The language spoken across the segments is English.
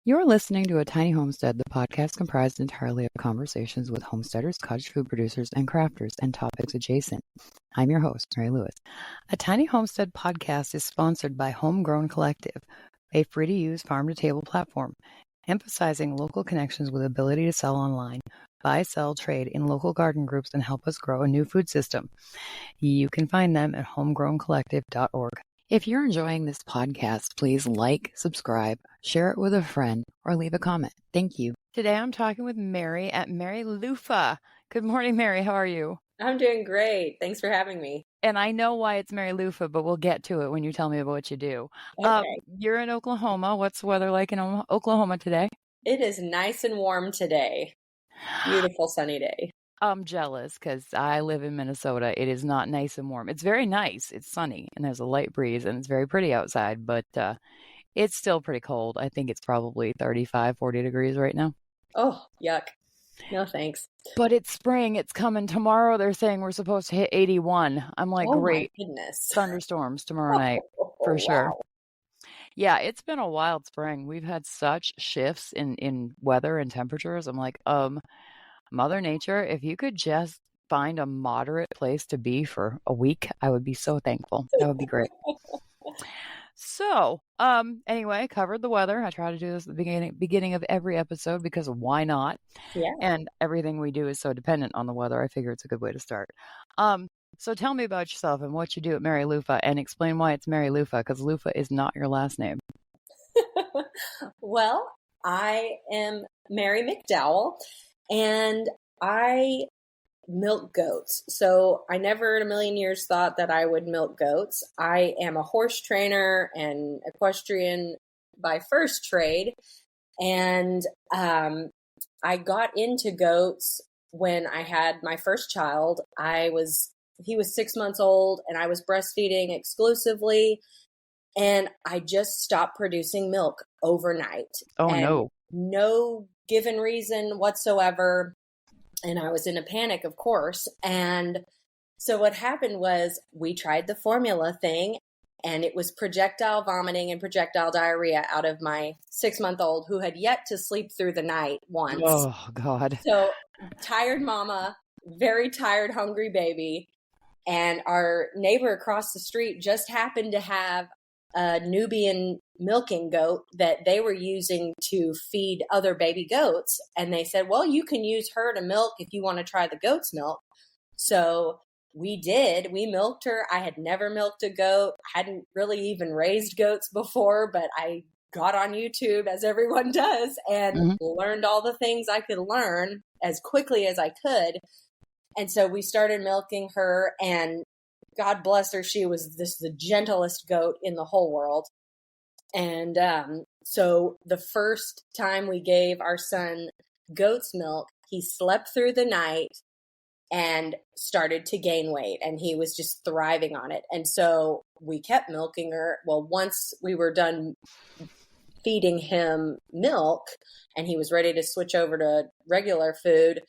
You're listening to A Tiny Homestead, the podcast comprised entirely of conversations with homesteaders, cottage food producers, and crafters, and topics adjacent. I'm your host, Mary Lutha. A Tiny Homestead podcast is sponsored by Homegrown Collective, a free-to-use farm-to-table platform, emphasizing local connections with ability to sell online, buy, sell, trade in local garden groups, and help us grow a new food system. You can find them at homegrowncollective.org. If you're enjoying this podcast, please like, subscribe, share it with a friend, or leave a comment. Thank you. Today I'm talking with Mary at Mary Luffa. Good morning, Mary. How are you? I'm doing great. Thanks for having me. And I know why it's Mary Lufa, but we'll get to it when you tell me about what you do. Okay. You're in Oklahoma. What's the weather like in Oklahoma today? It is nice and warm today. Beautiful sunny day. I'm jealous because I live in Minnesota. It is not nice and warm. It's very nice. It's sunny and there's a light breeze and it's very pretty outside, but it's still pretty cold. I think it's probably 35, 40 degrees right now. Oh, yuck. No, thanks. But it's spring. It's coming tomorrow. They're saying we're supposed to hit 81. I'm like, great. My goodness. Thunderstorms tomorrow night for sure. Wow. Yeah, it's been a wild spring. We've had such shifts in weather and temperatures. I'm like, Mother Nature, if you could just find a moderate place to be for a week, I would be so thankful. That would be great. So, anyway, covered the weather. I try to do this at the beginning of every episode because why not? Yeah. And everything we do is so dependent on the weather. I figure it's a good way to start. So tell me about yourself and what you do at Mary Luffa and explain why it's Mary Luffa, because Lufa is not your last name. Well, I am Mary McDowell. And I milk goats. So I never in a million years thought that I would milk goats. I am a horse trainer and equestrian by first trade. And I got into goats when I had my first child. He was 6 months old and I was breastfeeding exclusively. And I just stopped producing milk overnight. Oh, no. No given reason whatsoever. And I was in a panic, of course. And so what happened was we tried the formula thing and it was projectile vomiting and projectile diarrhea out of my 6-month-old who had yet to sleep through the night once. Oh, God. So tired mama, very tired, hungry baby. And our neighbor across the street just happened to have a Nubian milking goat that they were using to feed other baby goats. And they said, well, you can use her to milk if you want to try the goat's milk. So we did. We milked her. I had never milked a goat. Hadn't really even raised goats before, but I got on YouTube, as everyone does, and learned all the things I could learn as quickly as I could. And so we started milking her, and God bless her, she was the gentlest goat in the whole world. And so the first time we gave our son goat's milk, he slept through the night and started to gain weight, and he was just thriving on it. And so we kept milking her. Well, once we were done feeding him milk and he was ready to switch over to regular food,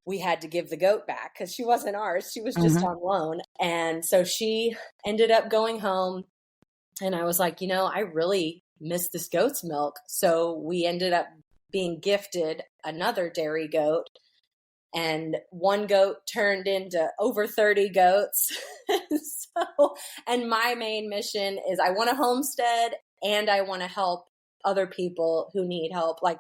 we had to give the goat back because she wasn't ours. She was just on loan. And so she ended up going home. And I was like, I really miss this goat's milk. So we ended up being gifted another dairy goat. And one goat turned into over 30 goats. And my main mission is I want to homestead and I want to help other people who need help. Like,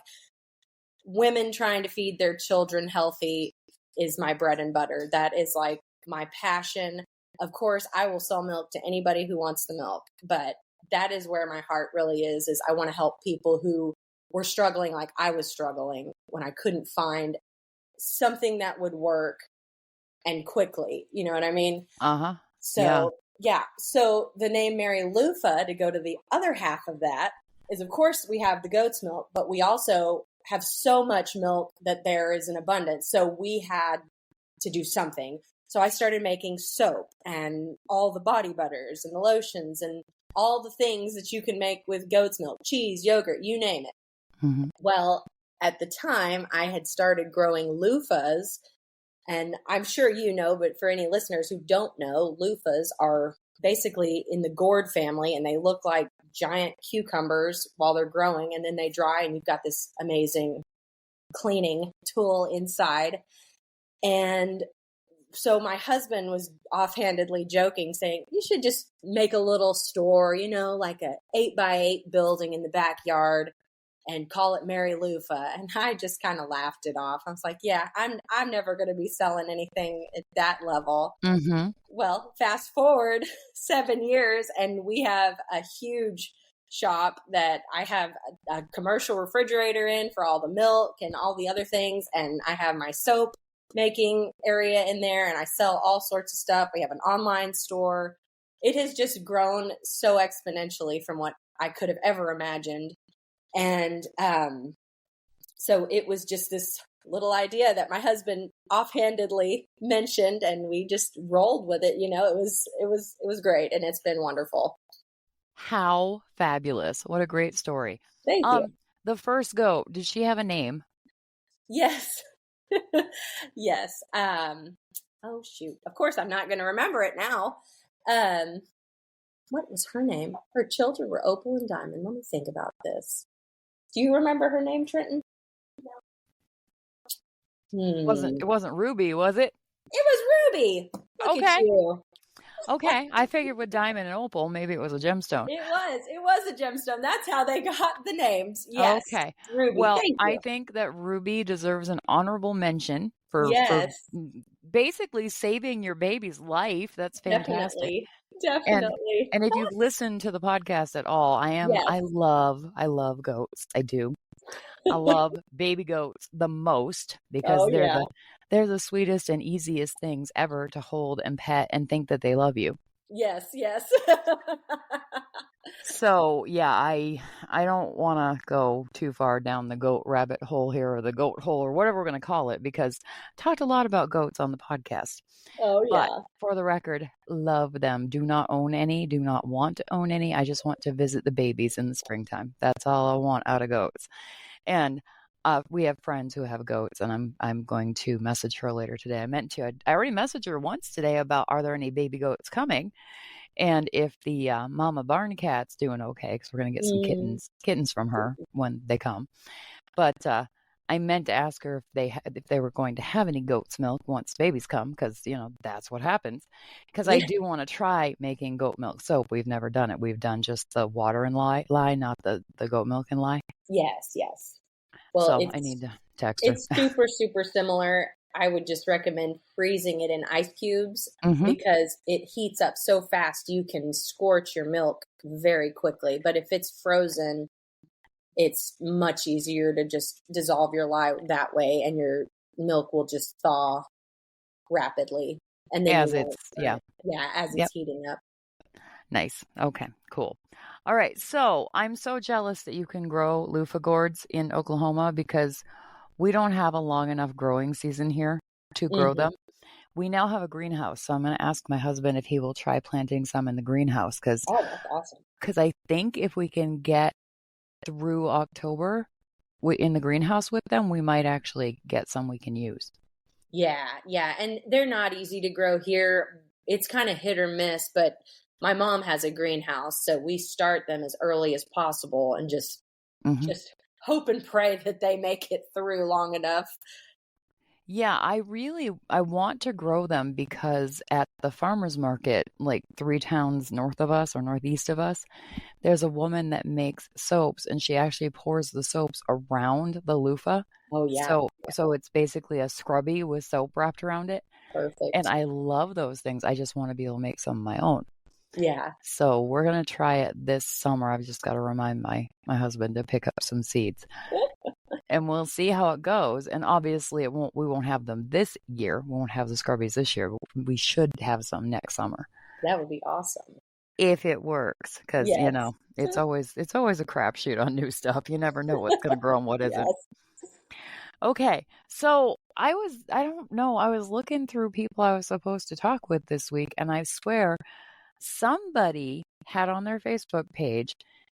women trying to feed their children healthy is my bread and butter. That is like my passion. Of course, I will sell milk to anybody who wants the milk, but that is where my heart really is I want to help people who were struggling like I was struggling when I couldn't find something that would work and quickly. You know what I mean? So, yeah. So the name Mary Lufa, to go to the other half of that, is of course we have the goat's milk, but we also have so much milk that there is an abundance. So we had to do something. So I started making soap and all the body butters and the lotions and all the things that you can make with goat's milk, cheese, yogurt, you name it. Well, at the time I had started growing loofahs, and I'm sure you know, but for any listeners who don't know, loofahs are basically in the gourd family, and they look like giant cucumbers while they're growing, and then they dry, and you've got this amazing cleaning tool inside. And so my husband was offhandedly joking, saying, you should just make a little store, like a 8x8 building in the backyard and call it Mary Luffa. And I just kind of laughed it off. I was like, yeah, I'm never going to be selling anything at that level. Mm-hmm. Well, fast forward 7 years, and we have a huge shop that I have a commercial refrigerator in for all the milk and all the other things. And I have my soap making area in there, and I sell all sorts of stuff. We have an online store. It has just grown so exponentially from what I could have ever imagined. And so it was just this little idea that my husband offhandedly mentioned, and we just rolled with it. It was great, and it's been wonderful. How fabulous. What a great story. Thank you. The first goat, did she have a name? Yes. Yes. Oh shoot. Of course I'm not going to remember it now. What was her name? Her children were Opal and Diamond. Let me think about this. Do you remember her name, Trenton? It wasn't Ruby, was it? It was Ruby. Look at you. Okay. I figured with Diamond and Opal, maybe it was a gemstone. It was a gemstone. That's how they got the names. Yes. Okay. Ruby. Well, Thank you. I think that Ruby deserves an honorable mention for basically saving your baby's life. That's fantastic. Definitely. And if you've listened to the podcast at all, I love goats. I do. I love baby goats the most because they're the sweetest and easiest things ever to hold and pet and think that they love you. Yes. So yeah, I don't want to go too far down the goat rabbit hole here, or the goat hole, or whatever we're going to call it, because I talked a lot about goats on the podcast. Oh yeah. But for the record, love them. Do not own any. Do not want to own any. I just want to visit the babies in the springtime. That's all I want out of goats. And we have friends who have goats, and I'm going to message her later today. I already messaged her once today about, are there any baby goats coming? And if the mama barn cat's doing okay, because we're going to get some kittens from her when they come. But I meant to ask her if they were going to have any goat's milk once babies come, because that's what happens. Because I do want to try making goat milk soap. We've never done it. We've done just the water and lye, not the goat milk and lye. Yes. Well, so I need to text her. It's super, super similar. I would just recommend freezing it in ice cubes because it heats up so fast you can scorch your milk very quickly. But if it's frozen, it's much easier to just dissolve your lye that way, and your milk will just thaw rapidly. And then as it's heating up. Nice. Okay, cool. All right. So I'm so jealous that you can grow loofah gourds in Oklahoma, because we don't have a long enough growing season here to grow them. We now have a greenhouse, so I'm going to ask my husband if he will try planting some in the greenhouse, because that's awesome. Because I think if we can get through October in the greenhouse with them, we might actually get some we can use. Yeah, and they're not easy to grow here. It's kind of hit or miss, but my mom has a greenhouse, so we start them as early as possible and just hope and pray that they make it through long enough. Yeah, I want to grow them, because at the farmer's market, like 3 towns north of us or northeast of us, there's a woman that makes soaps, and she actually pours the soaps around the loofah. Oh yeah. So it's basically a scrubby with soap wrapped around it. Perfect. And I love those things. I just want to be able to make some of my own. Yeah. So we're going to try it this summer. I've just got to remind my husband to pick up some seeds. And we'll see how it goes. And obviously we won't have them this year. We won't have the scrubbies this year, but we should have some next summer. That would be awesome. If it works, because it's always a crapshoot on new stuff. You never know what's going to grow and what isn't. Okay, so I was looking through people I was supposed to talk with this week, and I swear somebody had on their Facebook page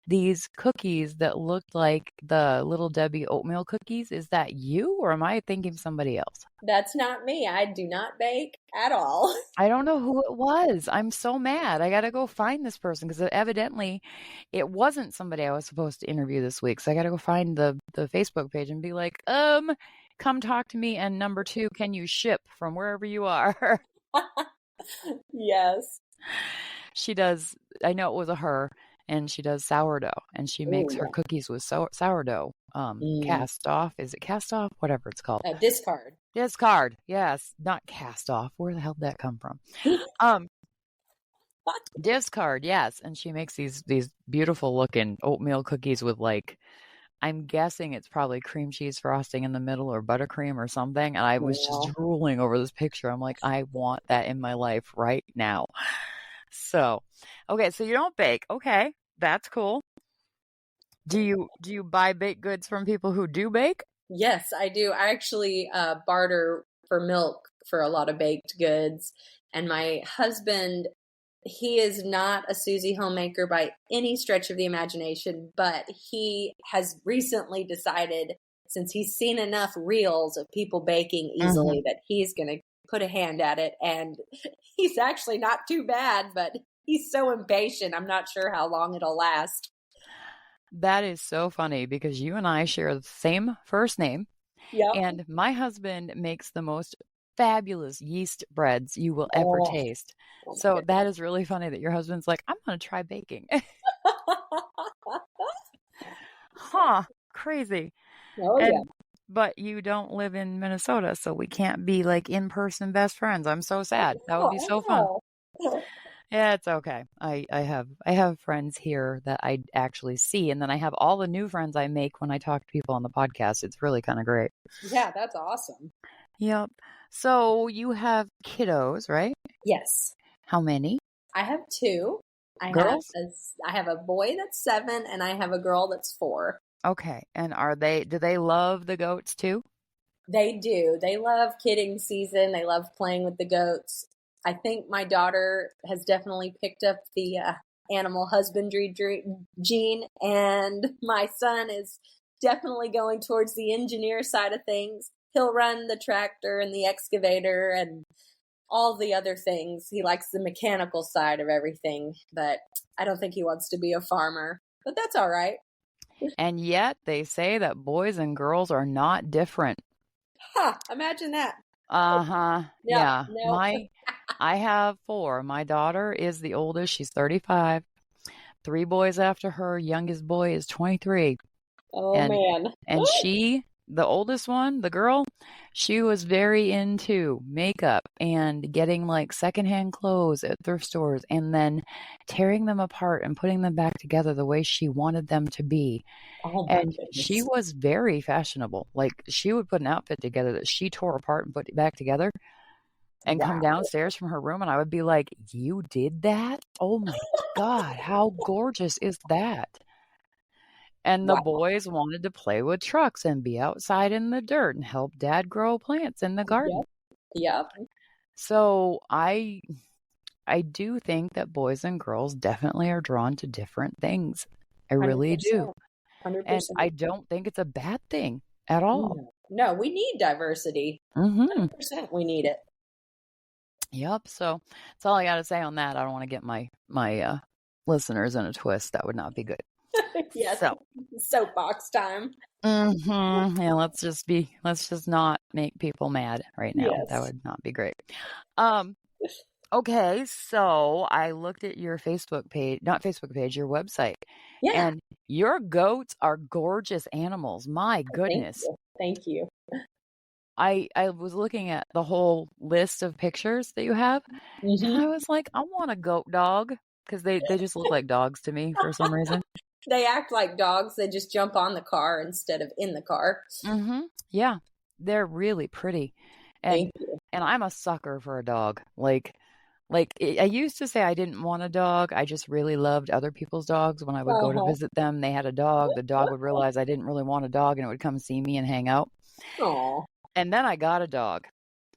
these cookies that looked like the Little Debbie oatmeal cookies. Is that you, or am I thinking somebody else? That's not me. I do not bake at all. I don't know who it was. I'm so mad. I got to go find this person because evidently it wasn't somebody I was supposed to interview this week. So I got to go find the Facebook page and be like, come talk to me. And number 2, can you ship from wherever you are? Yes. She does. I know it was a her, and she does sourdough, and she makes her cookies with sourdough. Cast off. Is it cast off? Whatever it's called. Discard. Discard. Yes, not cast off. Where the hell did that come from? Discard. Yes, and she makes these beautiful looking oatmeal cookies with, like, I'm guessing it's probably cream cheese frosting in the middle or buttercream or something. And I was just drooling over this picture. I'm like, I want that in my life right now. So, okay, so you don't bake. Okay, that's cool. Do you buy baked goods from people who do bake? Yes, I do. I actually barter for milk for a lot of baked goods. And my husband, he is not a Susie homemaker by any stretch of the imagination, but he has recently decided, since he's seen enough reels of people baking easily, that he's going to put a hand at it. And he's actually not too bad, but he's so impatient. I'm not sure how long it'll last. That is so funny because you and I share the same first name. Yep. And my husband makes the most fabulous yeast breads you will ever taste. So that is really funny that your husband's like, I'm going to try baking. Crazy. But you don't live in Minnesota, so we can't be like in-person best friends. I'm so sad. That would be so fun. Yeah, it's okay. I have friends here that I actually see, and then I have all the new friends I make when I talk to people on the podcast. It's really kind of great. Yeah, that's awesome. Yep. So you have kiddos, right? Yes. How many? I have 2. Girls? I have a boy that's 7 and I have a girl that's 4. Okay. And do they love the goats too? They do. They love kidding season. They love playing with the goats. I think my daughter has definitely picked up the animal husbandry gene, and my son is definitely going towards the engineer side of things. He'll run the tractor and the excavator and all the other things. He likes the mechanical side of everything, but I don't think he wants to be a farmer. But that's all right. And yet they say that boys and girls are not different. Imagine that. Yeah. No. I have 4. My daughter is the oldest. She's 35. 3 boys after her. Youngest boy is 23. Man. And the oldest one, the girl, she was very into makeup and getting like secondhand clothes at thrift stores and then tearing them apart and putting them back together the way she wanted them to be. And she was very fashionable. Like, she would put an outfit together that she tore apart and put it back together and come downstairs from her room, and I would be like, you did that? Oh my God, how gorgeous is that? And the boys wanted to play with trucks and be outside in the dirt and help Dad grow plants in the garden. Yep. So I do think that boys and girls definitely are drawn to different things. I really do. 100%. And I don't think it's a bad thing at all. No, we need diversity. 100% we need it. Yep. So that's all I got to say on that. I don't want to get my listeners in a twist. That would not be good. Yes. So. Soapbox time. Yeah. Let's just not make people mad right now. Yes. That would not be great. Okay. So I looked at your Facebook page, not Facebook page, your website. Yeah. And your goats are gorgeous animals. My goodness. Thank you. I was looking at the whole list of pictures that you have, and I was like, I want a goat dog, because they just look like dogs to me for some reason. They act like dogs. They just jump on the car instead of in the car. Yeah, they're really pretty. And I'm a sucker for a dog. Like I used to say I didn't want a dog. I just really loved other people's dogs. When I would go to visit them, they had a dog. The dog would realize I didn't really want a dog, and it would come see me and hang out. Aww. And then I got a dog.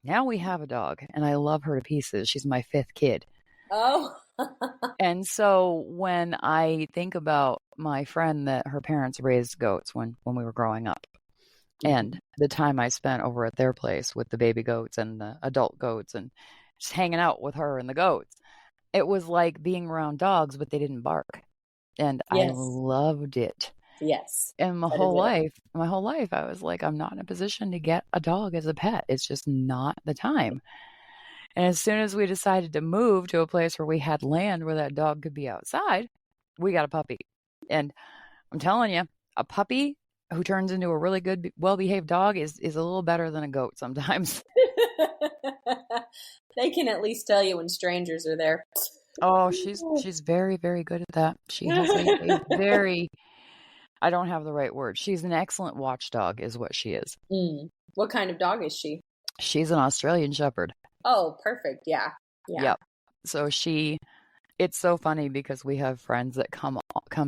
Now we have a dog, and I love her to pieces. She's my 5th kid. Oh. And so when I think about my friend that her parents raised goats when we were growing up, and the time I spent over at their place with the baby goats and the adult goats and just hanging out with her and the goats, it was like being around dogs, but they didn't bark. And I Yes. loved it. Yes. And That is it. my whole life, I was like, I'm not in a position to get a dog as a pet. It's just not the time. And as soon as we decided to move to a place where we had land where that dog could be outside, we got a puppy. And I'm telling you, a puppy who turns into a really good, well-behaved dog is a little better than a goat sometimes. They can at least tell you when strangers are there. Oh, she's very, very good at that. She has a very, I don't have the right word. She's an excellent watchdog is what she is. What kind of dog is she? She's an Australian Shepherd. Oh, perfect. Yeah. Yeah. Yep. So it's so funny because we have friends that come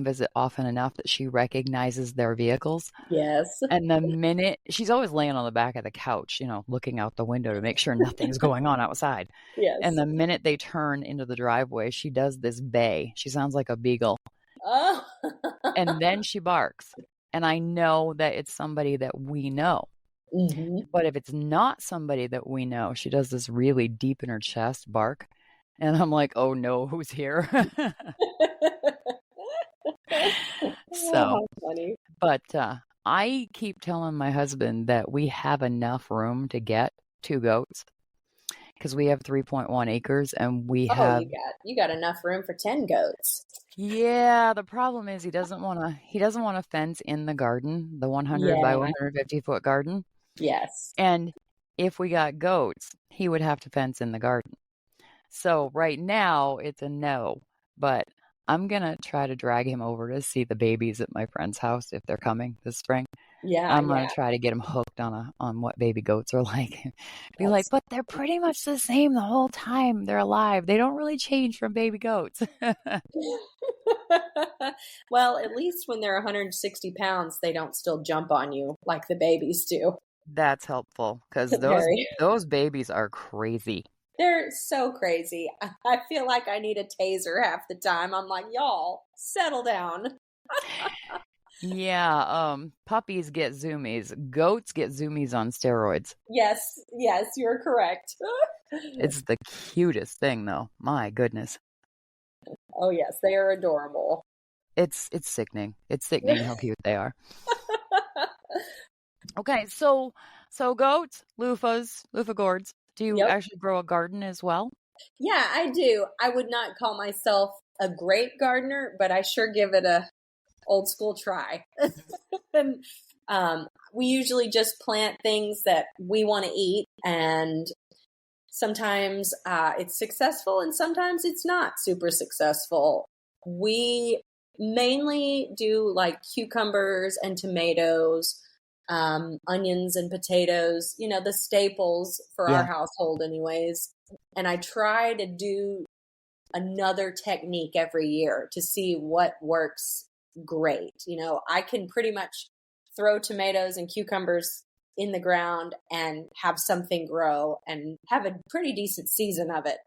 visit often enough that she recognizes their vehicles. Yes. And the minute she's always laying on the back of the couch, looking out the window to make sure nothing's going on outside. Yes. And the minute they turn into the driveway, she does this bay. She sounds like a beagle. Oh. And then she barks. And I know that it's somebody that we know. But if it's not somebody that we know, she does this really deep in her chest bark. And I'm like, oh no, who's here? So, how funny. But I keep telling my husband that we have enough room to get 2 goats because we have 3.1 acres and we have. You got enough room for 10 goats. Yeah, the problem is he doesn't want to fence in the garden, the 100 by 150 foot garden. Yes. And if we got goats, he would have to fence in the garden. So right now it's a no, but I'm going to try to drag him over to see the babies at my friend's house if they're coming this spring. Yeah. I'm going to try to get him hooked on what baby goats are like. Be like, but they're pretty much the same the whole time they're alive. They don't really change from baby goats. Well, at least when they're 160 pounds, they don't still jump on you like the babies do. That's helpful because those babies are crazy. They're so crazy. I feel like I need a taser half the time. I'm like, y'all, settle down. Yeah, puppies get zoomies. Goats get zoomies on steroids. Yes, you're correct. It's the cutest thing, though. My goodness. Oh, yes, they are adorable. It's sickening. It's sickening how cute they are. Okay, so goats, loofah gourds. Do you actually grow a garden as well? Yeah, I do. I would not call myself a great gardener, but I sure give it a old school try. And we usually just plant things that we want to eat, and sometimes it's successful and sometimes it's not super successful. We mainly do like cucumbers and tomatoes, onions and potatoes, the staples for our household anyways. And I try to do another technique every year to see what works great. I can pretty much throw tomatoes and cucumbers in the ground and have something grow and have a pretty decent season of it.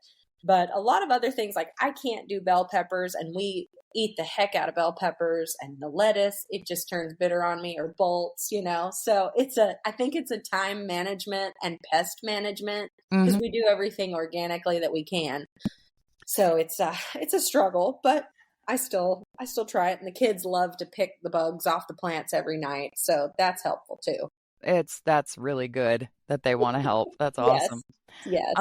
But a lot of other things, like I can't do bell peppers, and we eat the heck out of bell peppers, and the lettuce, it just turns bitter on me, or bolts, So I think it's a time management and pest management because we do everything organically that we can. So it's a struggle, but I still try it, and the kids love to pick the bugs off the plants every night. So that's helpful too. That's really good that they want to help. That's awesome. Yes.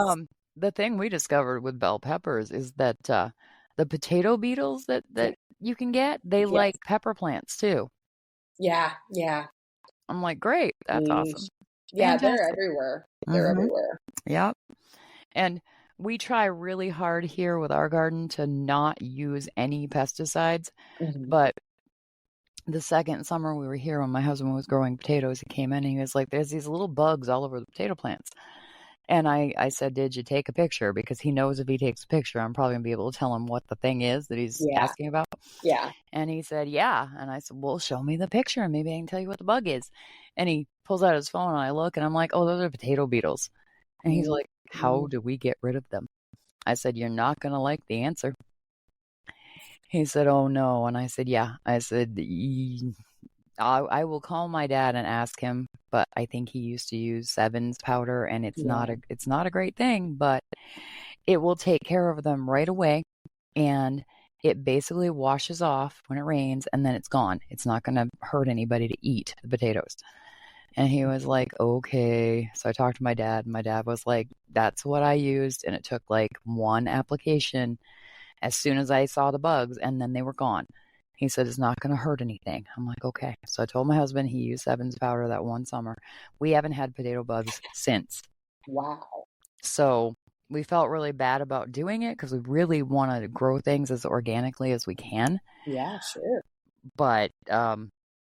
The thing we discovered with bell peppers is that the potato beetles that you can get, they like pepper plants too. Yeah. I'm like, great, that's awesome. Yeah, they're everywhere. They're everywhere. Yep. And we try really hard here with our garden to not use any pesticides, but the second summer we were here when my husband was growing potatoes, he came in and he was like, there's these little bugs all over the potato plants. And I said, did you take a picture? Because he knows if he takes a picture, I'm probably going to be able to tell him what the thing is that he's asking about. Yeah. And he said, yeah. And I said, well, show me the picture and maybe I can tell you what the bug is. And he pulls out his phone and I look and I'm like, oh, those are potato beetles. And he's like, how do we get rid of them? I said, "You're not going to like the answer." He said, "Oh no." And I said, "Yeah." I said, I will call my dad and ask him, but I think he used to use Sevens powder, and it's not a great thing, but it will take care of them right away, and it basically washes off when it rains, and then it's gone. It's not going to hurt anybody to eat the potatoes. And he was like, "Okay." So I talked to my dad, and my dad was like, "That's what I used, and it took like one application as soon as I saw the bugs, and then they were gone." He said, "It's not going to hurt anything." I'm like, "Okay." So I told my husband he used Sevens powder that one summer. We haven't had potato bugs since. Wow. So we felt really bad about doing it because we really want to grow things as organically as we can. Yeah, sure. But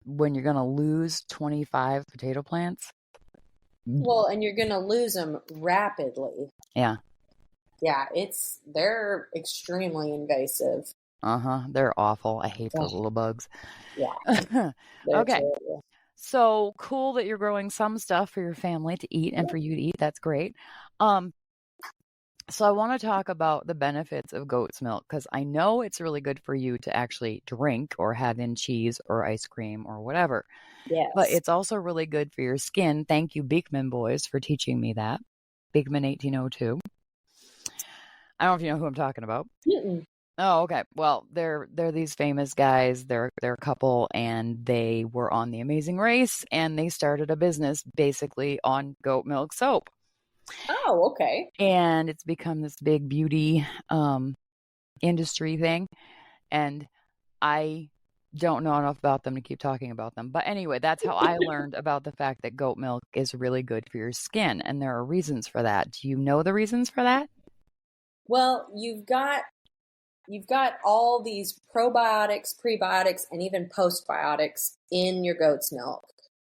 when you're going to lose 25 potato plants. Well, and you're going to lose them rapidly. Yeah. Yeah, they're extremely invasive. They're awful. I hate those little bugs. Yeah. Okay. Terrible. So cool that you're growing some stuff for your family to eat and for you to eat. That's great. So I want to talk about the benefits of goat's milk because I know it's really good for you to actually drink or have in cheese or ice cream or whatever. Yes. But it's also really good for your skin. Thank you, Beekman boys, for teaching me that. Beekman 1802. I don't know if you know who I'm talking about. Mm-mm. Oh, okay. Well, they're these famous guys. They're a couple, and they were on The Amazing Race, and they started a business basically on goat milk soap. Oh, okay. And it's become this big beauty industry thing. And I don't know enough about them to keep talking about them. But anyway, that's how I learned about the fact that goat milk is really good for your skin. And there are reasons for that. Do you know the reasons for that? Well, you've got all these probiotics, prebiotics, and even postbiotics in your goat's milk,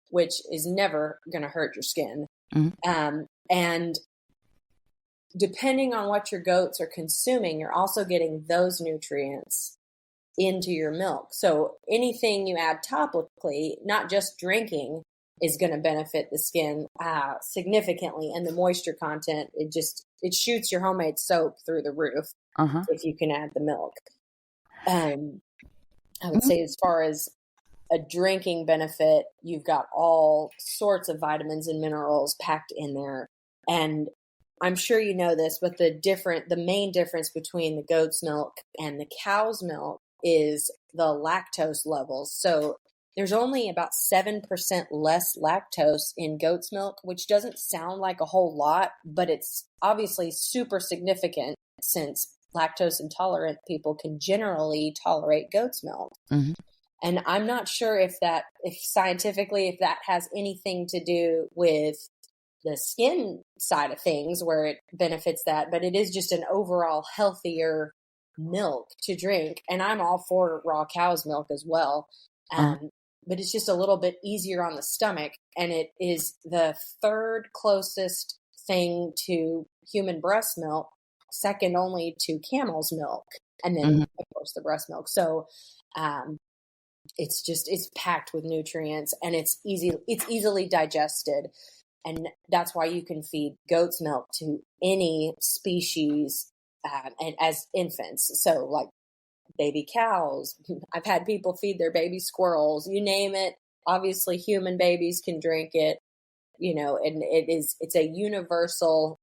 which is never going to hurt your skin. Mm-hmm. And depending on what your goats are consuming, you're also getting those nutrients into your milk. So anything you add topically, not just drinking, is going to benefit the skin significantly. And the moisture content, it shoots your homemade soap through the roof if you can add the milk. I would say as far as a drinking benefit, you've got all sorts of vitamins and minerals packed in there. And I'm sure you know this, but the main difference between the goat's milk and the cow's milk is the lactose levels. So there's only about 7% less lactose in goat's milk, which doesn't sound like a whole lot, but it's obviously super significant since lactose intolerant people can generally tolerate goat's milk. Mm-hmm. And I'm not sure if scientifically that has anything to do with the skin side of things where it benefits that, but it is just an overall healthier milk to drink. And I'm all for raw cow's milk as well. But it's just a little bit easier on the stomach. And it is the third closest thing to human breast milk, second only to camel's milk. And then, of course, the breast milk. So, it's packed with nutrients and it's easily digested. And that's why you can feed goat's milk to any species and as infants. So like baby cows, I've had people feed their baby squirrels, you name it. Obviously human babies can drink it, and it's a universal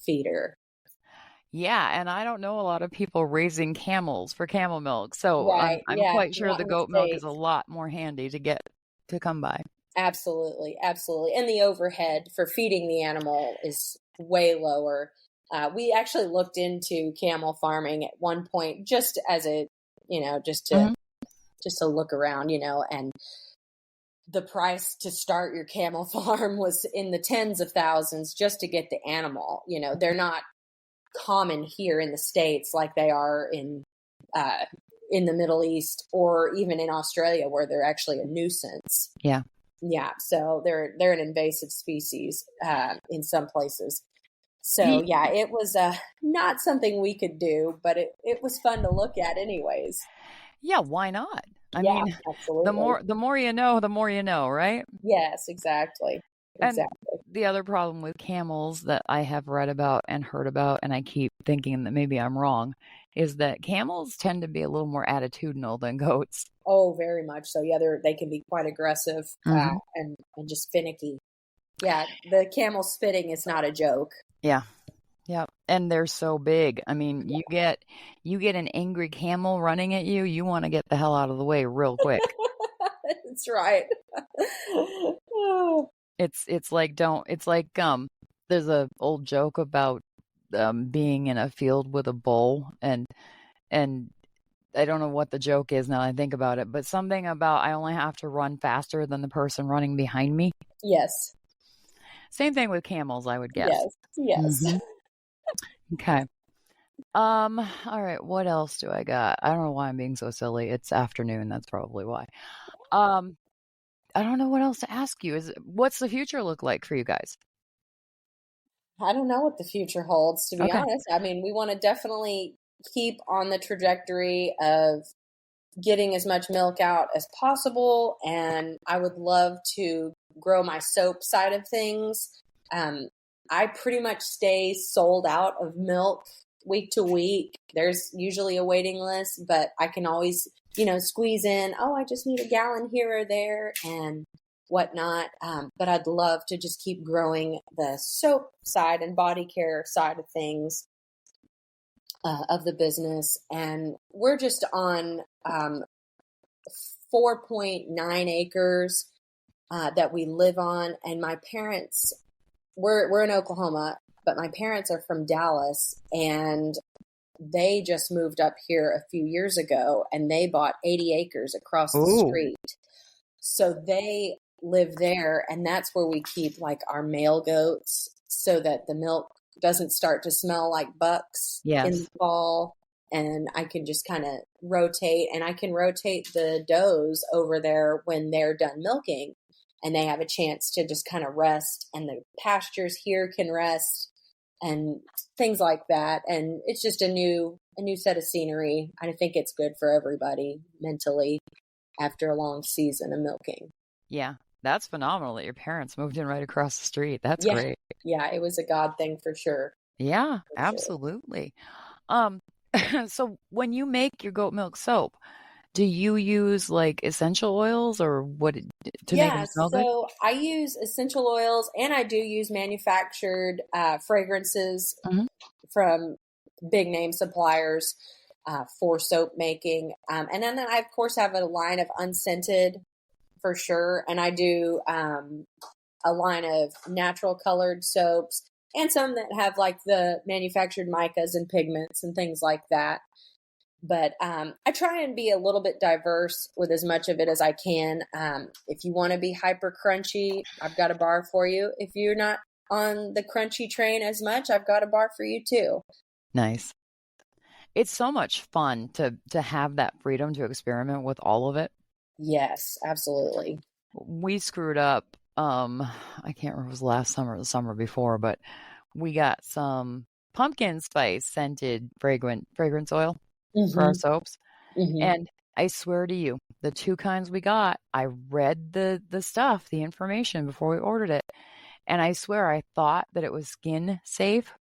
feeder. Yeah, and I don't know a lot of people raising camels for camel milk. So right. I'm quite sure the goat milk is a lot more handy to come by. Absolutely. Absolutely. And the overhead for feeding the animal is way lower. We actually looked into camel farming at one point, just as just to look around, and the price to start your camel farm was in the tens of thousands just to get the animal. They're not common here in the States like they are in the Middle East or even in Australia where they're actually a nuisance. Yeah. Yeah, so they're an invasive species in some places. So yeah, it was not something we could do, but it was fun to look at anyways. Yeah, why not? I mean, absolutely. the more you know, right? Yes, exactly. And exactly. the other problem with camels that I have read about and heard about, and I keep thinking that maybe I'm wrong, is that camels tend to be a little more attitudinal than goats. Oh, very much so. Yeah, they can be quite aggressive and just finicky. Yeah, the camel spitting is not a joke. Yeah. Yeah. And they're so big. I mean, you get an angry camel running at you, you want to get the hell out of the way real quick. That's right. Oh. It's like there's a old joke about being in a field with a bull, and I don't know what the joke is now I think about it, but something about I only have to run faster than the person running behind me. Yes. Same thing with camels, I would guess. Yes. Yes. Mhm. Okay. All right, what else do I got? I don't know why I'm being so silly. It's afternoon, that's probably why. Um, I don't know what else to ask you. What's the future look like for you guys? I don't know what the future holds, to be Okay. honest. I mean, we want to definitely keep on the trajectory of getting as much milk out as possible. And I would love to grow my soap side of things. I pretty much stay sold out of milk week to week. There's usually a waiting list, but I can always, squeeze in, oh, I just need a gallon here or there and whatnot. But I'd love to just keep growing the soap side and body care side of things. Of the business, and we're just on 4.9 acres that we live on. And my parents, we're in Oklahoma, but my parents are from Dallas, and they just moved up here a few years ago, and they bought 80 acres across the street. So they live there, and that's where we keep like our male goats so that the milk doesn't start to smell like bucks in the fall. And I can just kind of rotate, and I can rotate the does over there when they're done milking and they have a chance to just kind of rest, and the pastures here can rest and things like that. And it's just a new set of scenery. I think it's good for everybody mentally after a long season of milking. Yeah. That's phenomenal that your parents moved in right across the street. That's great. Yeah, it was a God thing for sure. Yeah, absolutely. So when you make your goat milk soap, do you use like essential oils or what to make them smell good? So I use essential oils, and I do use manufactured fragrances from big name suppliers for soap making. And then I, of course, have a line of unscented for sure. And I do a line of natural colored soaps and some that have like the manufactured micas and pigments and things like that. But I try and be a little bit diverse with as much of it as I can. If you want to be hyper crunchy, I've got a bar for you. If you're not on the crunchy train as much, I've got a bar for you too. Nice. It's so much fun to have that freedom to experiment with all of it. Yes, absolutely. We screwed up. I can't remember if it was last summer or the summer before, but we got some pumpkin spice scented fragrance oil for our soaps. And I swear to you, the two kinds we got, I read the stuff, the information before we ordered it. And I swear I thought that it was skin safe.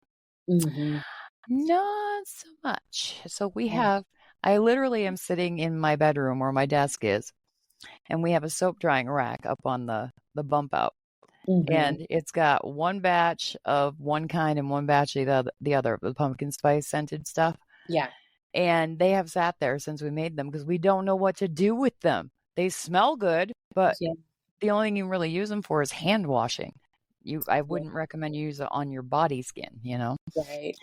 Not so much. So I literally am sitting in my bedroom where my desk is, and we have a soap drying rack up on the bump out. And it's got one batch of one kind and one batch of the other, the pumpkin spice scented stuff. Yeah. And they have sat there since we made them because we don't know what to do with them. They smell good, but the only thing you really use them for is hand washing. I wouldn't recommend you use it on your body skin,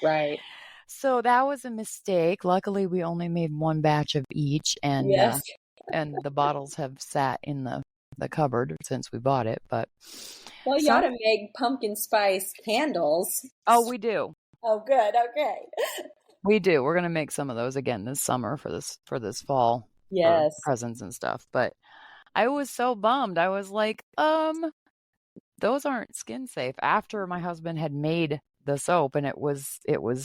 Right. So that was a mistake. Luckily, we only made one batch of each, and and the bottles have sat in the cupboard since we bought it. But you ought to make pumpkin spice candles. Oh, we do. Oh, good. Okay. We do. We're gonna make some of those again this summer for this fall. Yes. For presents and stuff. But I was so bummed. I was like, those aren't skin safe. After my husband had made the soap and it was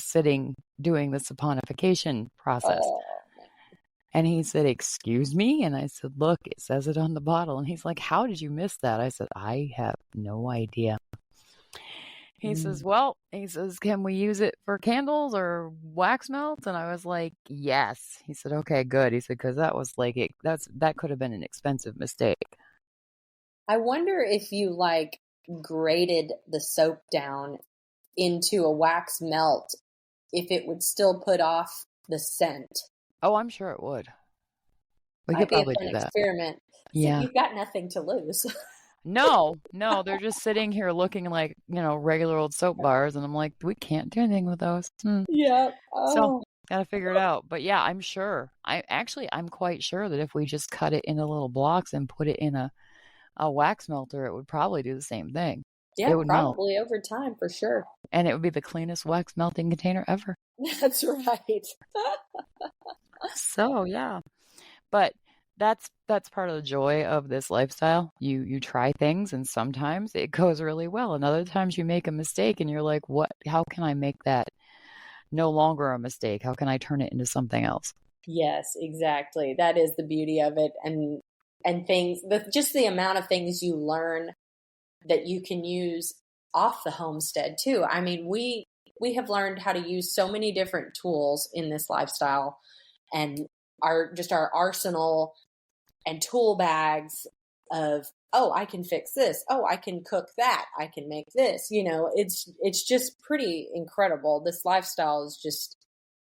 sitting doing the saponification process. And he said, "Excuse me?" And I said, "Look, it says it on the bottle." And he's like, "How did you miss that?" I said, "I have no idea." He says, "Well," he says, "can we use it for candles or wax melts?" And I was like, "Yes." He said, "Okay, good." He said, "Because that was like that could have been an expensive mistake." I wonder if you like grated the soap down into a wax melt, if it would still put off the scent. Oh, I'm sure it would. We could Might be a probably fun do that. experiment. See, Yeah. you've got nothing to lose. No, they're just sitting here looking like, regular old soap bars. And I'm like, we can't do anything with those. Yeah. So, Oh, gotta figure it out. But yeah, I'm sure. I'm quite sure that if we just cut it into little blocks and put it in a wax melter, it would probably do the same thing. yeah, It would melt. probably over time for sure. And it would be the cleanest wax melting container ever. That's right. So, yeah. But that's part of the joy of this lifestyle. You try things and sometimes it goes really well. And other times you make a mistake and you're like, "What? How can I make that no longer a mistake? How can I turn it into something else?" Yes, exactly. That is the beauty of it. And things, just the amount of things you learn that you can use off the homestead too. I mean, we have learned how to use so many different tools in this lifestyle, and our arsenal and tool bags of, oh, I can fix this, oh, I can cook that, I can make this. It's just pretty incredible. This lifestyle is just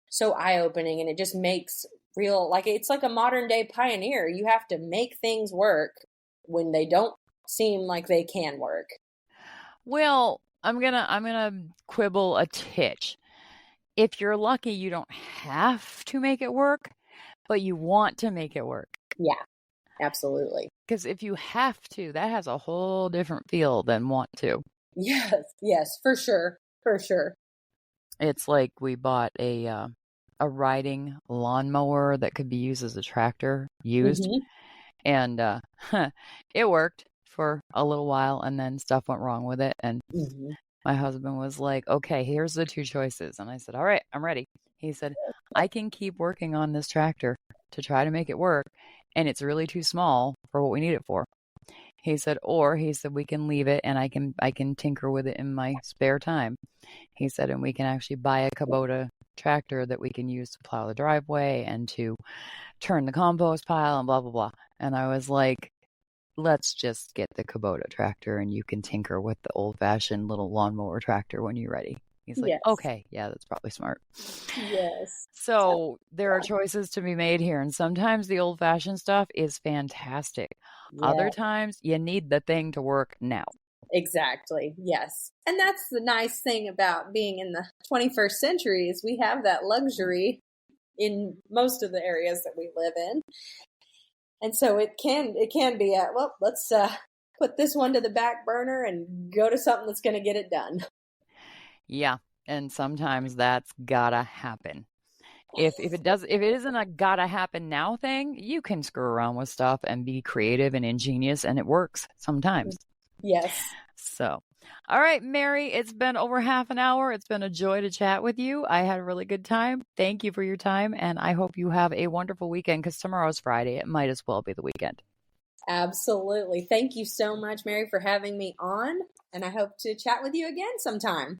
so eye-opening, and it just makes real, like, it's like a modern day pioneer. You have to make things work when they don't seem like they can work. Well, I'm gonna quibble a titch. If you're lucky, you don't have to make it work, but you want to make it work. Yeah, absolutely. Because if you have to, that has a whole different feel than want to. Yes, for sure. For sure. It's like we bought a riding lawnmower that could be used as a tractor, used, Hmm. and it worked for a little while, and then stuff went wrong with it. And Hmm. my husband was like, "Okay, here's the two choices," and I said, "All right, I'm ready." He said, "I can keep working on this tractor to try to make it work, and it's really too small for what we need it for." He said, "We can leave it and I can tinker with it in my spare time." He said, "And we can actually buy a Kubota tractor that we can use to plow the driveway and to turn the compost pile and blah, blah, blah." And I was like, "Let's just get the Kubota tractor and you can tinker with the old fashioned little lawnmower tractor when you're ready." He's like, Yes. "Okay, yeah, that's probably smart." Yes. So there are choices to be made here. And sometimes the old fashioned stuff is fantastic. Yeah, Other times you need the thing to work now. exactly. Yes. And that's the nice thing about being in the 21st century, is we have that luxury in most of the areas that we live in. And so it can be well, let's put this one to the back burner and go to something that's going to get it done. Yeah. And sometimes that's gotta happen. If it isn't a gotta happen now thing, you can screw around with stuff and be creative and ingenious, and it works sometimes. Yes. So, all right, Mary, it's been over half an hour. It's been a joy to chat with you. I had a really good time. Thank you for your time, and I hope you have a wonderful weekend, because tomorrow's Friday. It might as well be the weekend. Absolutely. Thank you so much, Mary, for having me on, and I hope to chat with you again sometime.